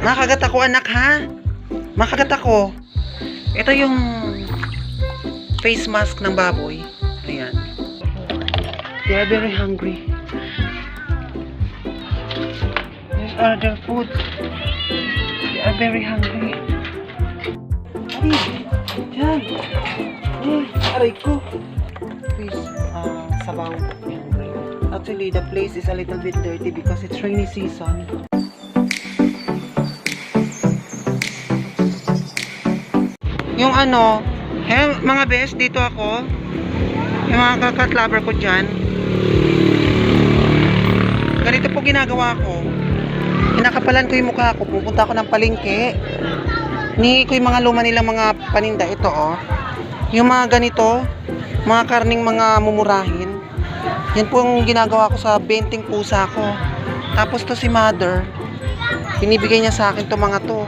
Makagat ako, anak, ha? Makagat ako. Ito yung face mask ng baboy. Ayan. They are very hungry. These are their food. They are very hungry. Ay, yan. Aray ko. Fish, sabaw. Actually, the place is a little bit dirty because it's rainy season. Yung mga best, dito ako. Yung mga cat lover ko dyan. Ganito po ginagawa ko. Kinakapalan ko yung mukha ko. Pupunta ako ng palengke. Nihi ko yung mga luma nilang mga paninda. Ito, oh. Yung mga ganito, mga karning mga mumurahin. Yan po yung ginagawa ko sa 20 pusa ko. Tapos to si mother, binibigay niya sa akin to mga to.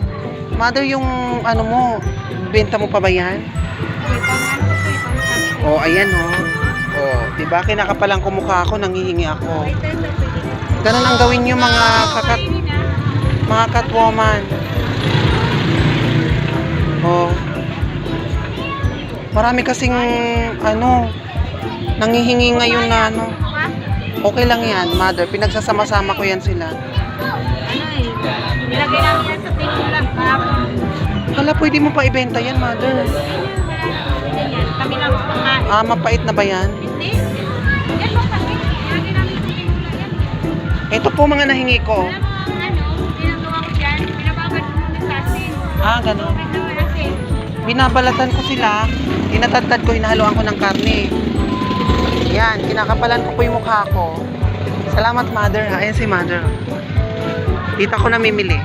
Mother, yung mo, benta mo pa ba yan? Oh, ayan, oh. Oh, diba? Kinakapalan ko mukha ako, nanghihingi ako. Ganun ang gawin nyo mga catwoman. Oh. Marami kasing nanghihingi ngayon na okay lang yan, mother. Pinagsasama-sama ko yan sila. Nilagay namin yan sa table lang. Hala, pwede mo pa ibenta yan, mother. Kami lang kumakain. Mapait na ba yan? Hindi. Yan po kami. Nilagay namin sa table lang yan. Ito po mga nahingi ko. Alam mo, ginagawa ko dyan, binababad ko muna sa asin. Ganun. Tubig na asin. Binabalatan ko sila, tinatadtad ko, hinahaluan ko ng karne. Yan, kinakapalan ko po yung mukha ko. Salamat, mother. Ayan si mother. Dito ako namimili.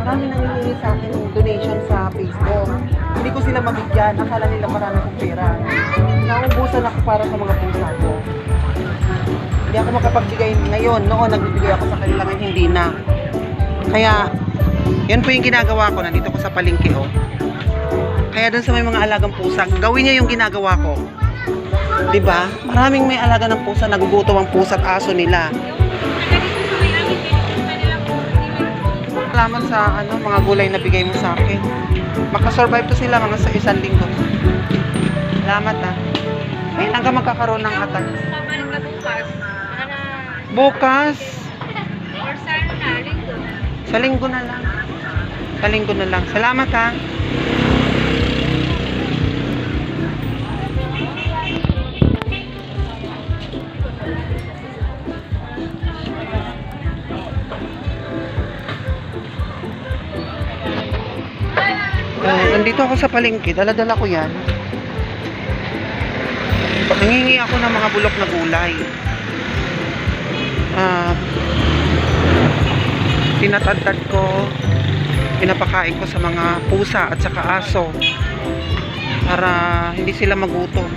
Marami nangyayari sa akin yung donation sa Facebook. Hindi ko sila mabigyan. Akala nila marami kong pera. Nauubusan ako para sa mga pusa ko. Hindi ako makapagbigay ngayon. Noon, nagbibigay ako sa kanila ngayon, hindi na. Kaya, yun po yung ginagawa ko. Nandito ko sa palengke, oh. Kaya dun sa may mga alagang pusa, gawin niya yung ginagawa ko. Diba? Maraming may alaga ng pusa, nagugutom ang pusa at aso nila. Salamat sa mga gulay na bigay mo sa akin. Makasurvive to sila mga sa 1 linggo. Salamat, ha. Kailan ka magkakaroon ng atak? Babalik ka bukas. Bukas? Or sana, linggo. Sa linggo na lang. Sa linggo na lang. Salamat, ha. Nandito ako sa palengke, dala-dala ko yan. Nangingi ako ng mga bulok na gulay. Tinatadtad ko, pinapakain ko sa mga pusa at saka aso para hindi sila magutom.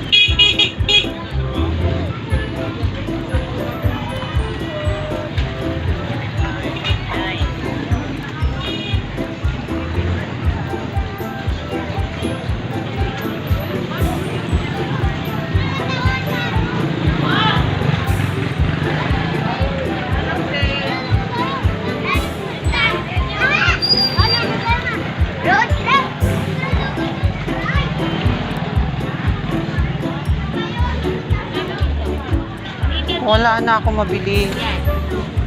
Wala na ako mabili.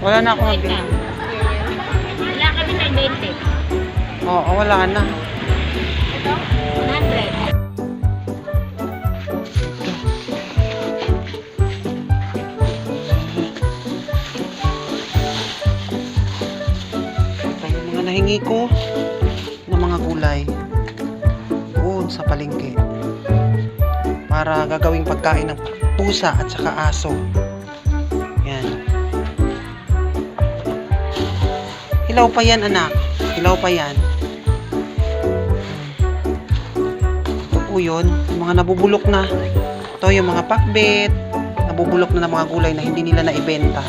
Wala na ako mabili. Wala kami ng 20. Oo, wala na. Ito? 100. Ito yung mga nahingi ko ng mga gulay doon sa palengke para gagawing pagkain ng pusa at saka aso. Yan. Hilaw pa yan, anak. Hilaw pa yan. Ito po yun. Yung mga nabubulok na. Ito yung mga pakbet. Nabubulok na ng mga gulay na hindi nila naibenta.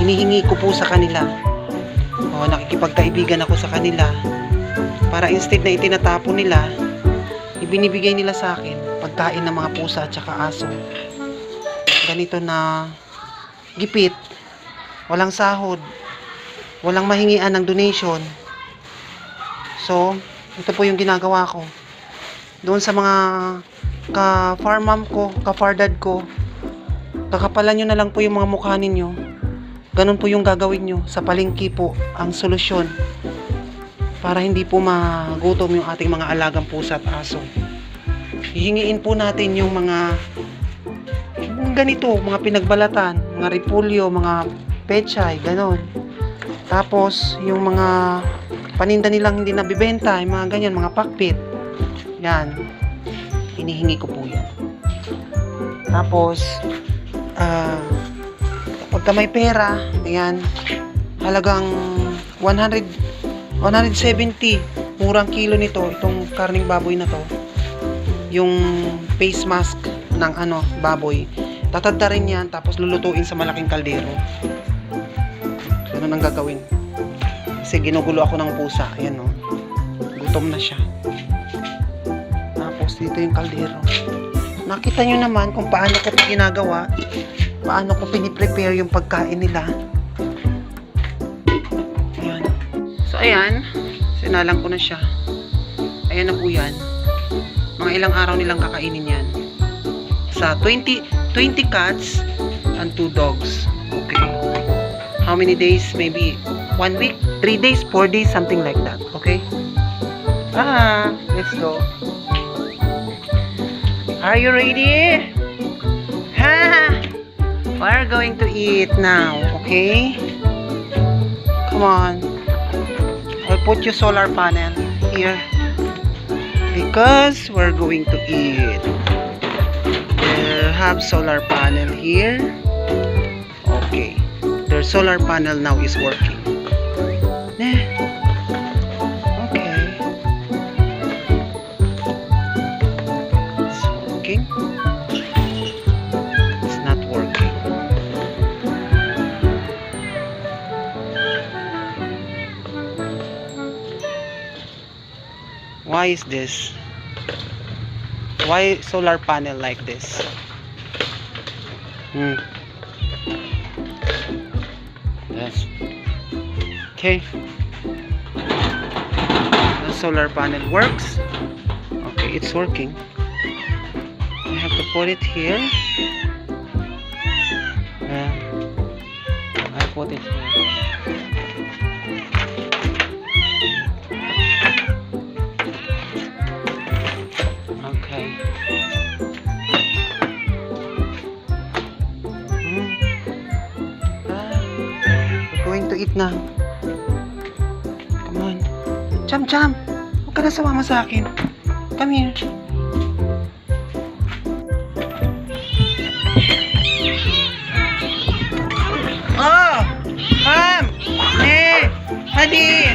Hinihingi ko po sa kanila. Nakikipagkaibigan ako sa kanila. Para instead na itinatapon nila, ibinibigay nila sa akin pagkain ng mga pusa at saka aso. Ganito na gipit. walang sahod, walang mahingian ng donation. So, ito po yung ginagawa ko. Doon sa mga ka-farm mom ko, ka-far dad ko, kakapalan nyo na lang po yung mga mukha ninyo. Ganun po yung gagawin nyo. Sa palengke po ang solusyon para hindi po magutom yung ating mga alagang pusa at aso. Hihingiin po natin yung mga ganito, mga pinagbalatan, mga repulyo, mga pechay, ganon. Tapos, yung mga paninda nilang hindi nabibenta, yung mga ganyan, mga pakpit. Yan. Hinihingi ko po yan. Tapos, pagka may pera, ayan, halagang 170, murang kilo nito, itong karning baboy na to. Yung face mask ng baboy. Tatadda rin yan, tapos lulutuin sa malaking kaldero. Ganun ang gagawin. Kasi ginugulo ako ng pusa. Ayan o. Gutom na siya. Tapos dito yung kaldero. Nakita nyo naman kung paano ko ito ginagawa. Paano ko piniprepare yung pagkain nila. Ayan. So ayan. Sinalang ko na siya. Ayan na po yan. Mga ilang araw nilang kakainin yan. Sa 20 cats and 2 dogs. Okay. How many days? Maybe 1 week, 3 days, 4 days, something like that. Okay? Let's go. Are you ready? We're going to eat now. Okay? Come on. I'll put your solar panel here. Because we're going to eat. We'll have solar panel here. Okay. Their solar panel now is working. Okay. It's working. It's not working. Why is this? Why solar panel like this? Yes. Okay. The solar panel works. Okay, it's working. I have to put it here. I put it here. Okay. We're going to eat now. Come on. Cham Cham, huwag ka na sumama sa akin. Come here. Oh! Ham! Ne! Hadi!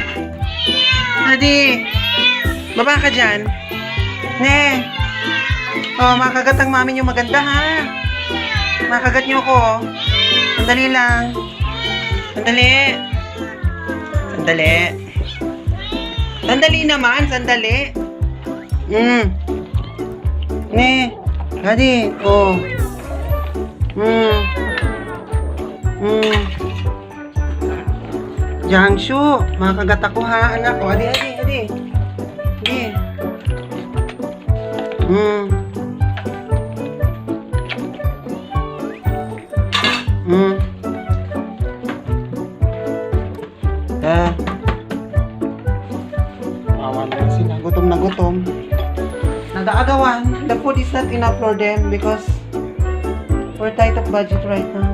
Hadi! Baba ka dyan. Ne! Oh, makagat ang mami niyo maganda ha. Makagat niyo ako. Sandali lang. Sandali. Sandali. Sandali naman, sandali. Ne. Hadi. Oh. Jiangshu, makagat ako ha, anak ko. Hadi, hadi, hadi. Hadi. Awan na sila. Gutom na gutom. Nagaagawan. The food is not enough for them because we're tight of budget right now.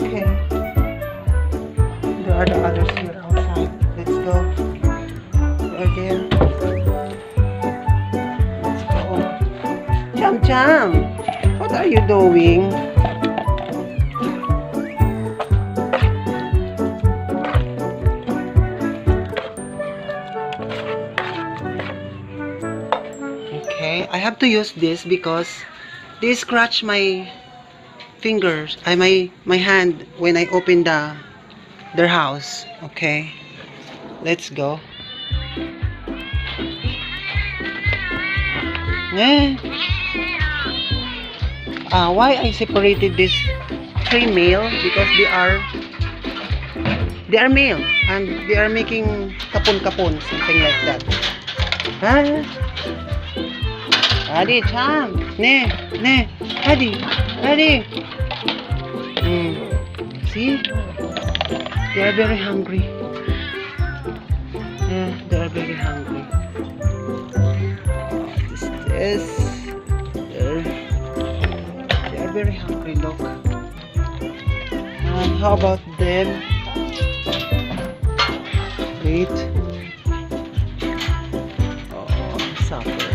Okay. There are the others here outside. Let's go. They are there. Let's go. Cham Cham, what are you doing? Okay, I have to use this because they scratch my fingers, my hand when I open their house. Okay, let's go. Why I separated this train male because they are male and they are making kapon-kapon, something like that. Ah. Adi, Cham. Ne. Adi. See? They are very hungry. Yeah, they are very hungry. This. They are very hungry, look. And how about them? Wait. Oh, supper.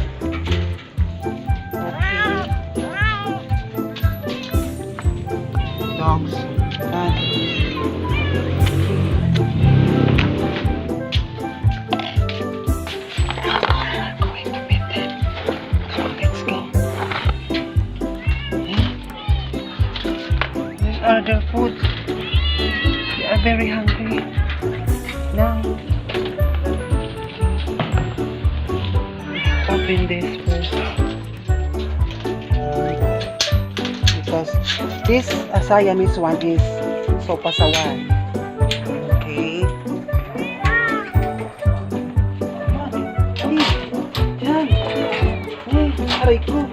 Dogs. Going to meet them. Come on, let's go. These are their food. They are very hungry. Now, let's open this first. Because this Siamese one is sopa sawan. Okay. Aray ko.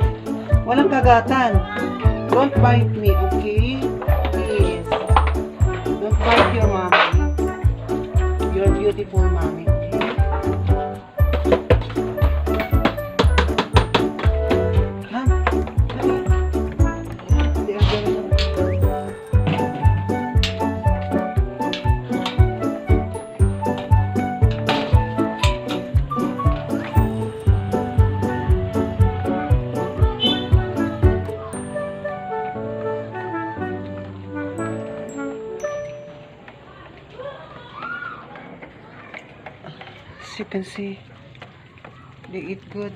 Walang kagatan. Don't bite me, okay? Please. Don't bite your mommy. You're a beautiful mommy, okay? Come. Dali. They are very hungry. As you can see, they eat good,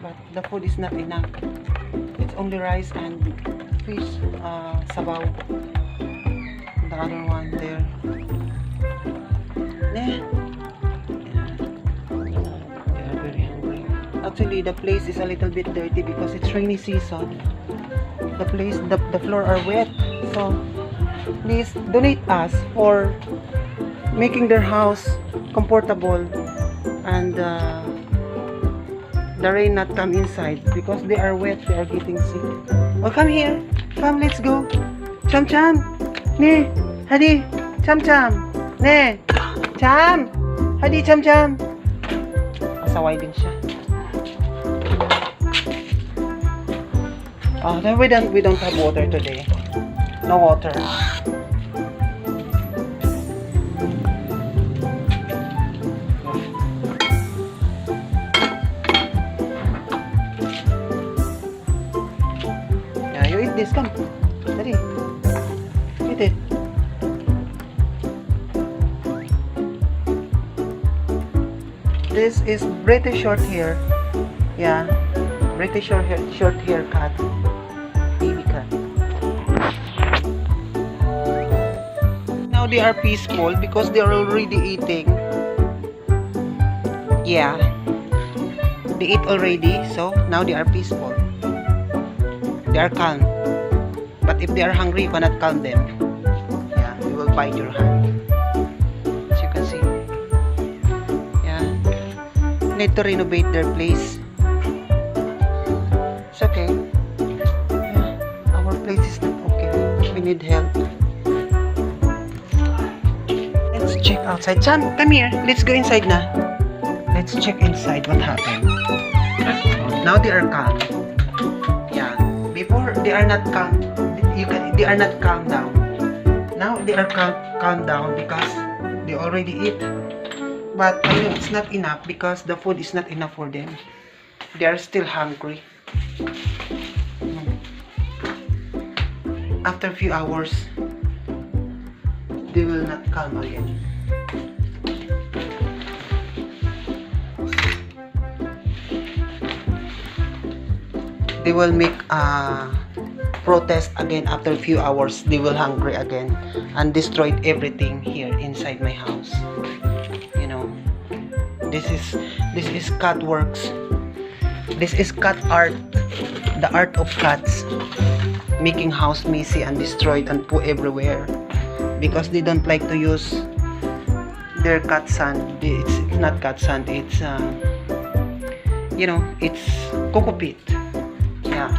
but the food is not enough. It's only rice and fish, sabaw. The other one there. They are very hungry. Actually, the place is a little bit dirty because it's rainy season. The floor are wet. So, please donate us for making their house comfortable and the rain not come inside because they are wet, they are getting sick. Oh, come here. Come, let's go. Cham. Ne. Hadi. Cham. Ne. Cham. Hadi, Cham. Pasaway din siya. Oh, then we don't have water today. No water. This, come. Daddy. Eat it. This is British short hair. Yeah. British short hair cat. Baby cat. Now they are peaceful because they are already eating. Yeah. They eat already, so now they are peaceful. They are calm. But if they are hungry, you cannot calm them. Yeah, you will bite your hand. As you can see. Yeah. Need to renovate their place. It's okay. Yeah. Our place is not okay. We need help. Let's check outside. Cham, come here. Let's go inside na. Let's check inside what happened. Now they are calm. Yeah. Before they are not calm. They are not calm down. Now they are calm down because they already eat. But it's not enough because the food is not enough for them. They are still hungry. After a few hours, they will not calm again. They will make protest again after a few hours. They will hungry again and destroyed everything here inside my house. You know, this is cat works. This is cat art, the art of cats. making house messy and destroyed and poo everywhere because they don't like to use their cat sand. It's not cat sand, it's it's coco peat. Yeah,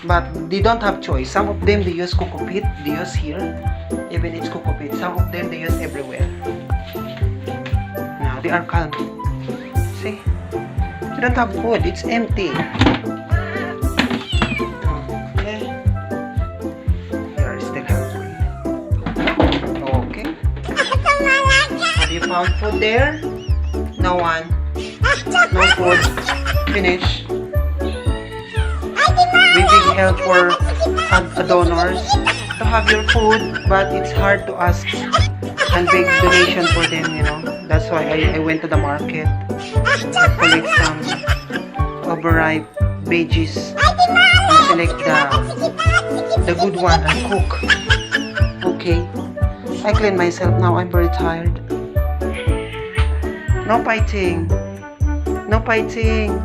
but they don't have choice. Some of them they use coco peat, they use here, even it's coco peat. Some of them they use everywhere. Now they are calm. See, they don't have food, it's empty. Okay, they are still hungry. Okay, have you found food there? No one. No food. Finish. We big help for donors to have your food, but it's hard to ask and big donation for them, That's why I went to the market to collect some overripe veggies and select the good one and cook. Okay. I clean myself now. I'm very tired. No fighting. No fighting.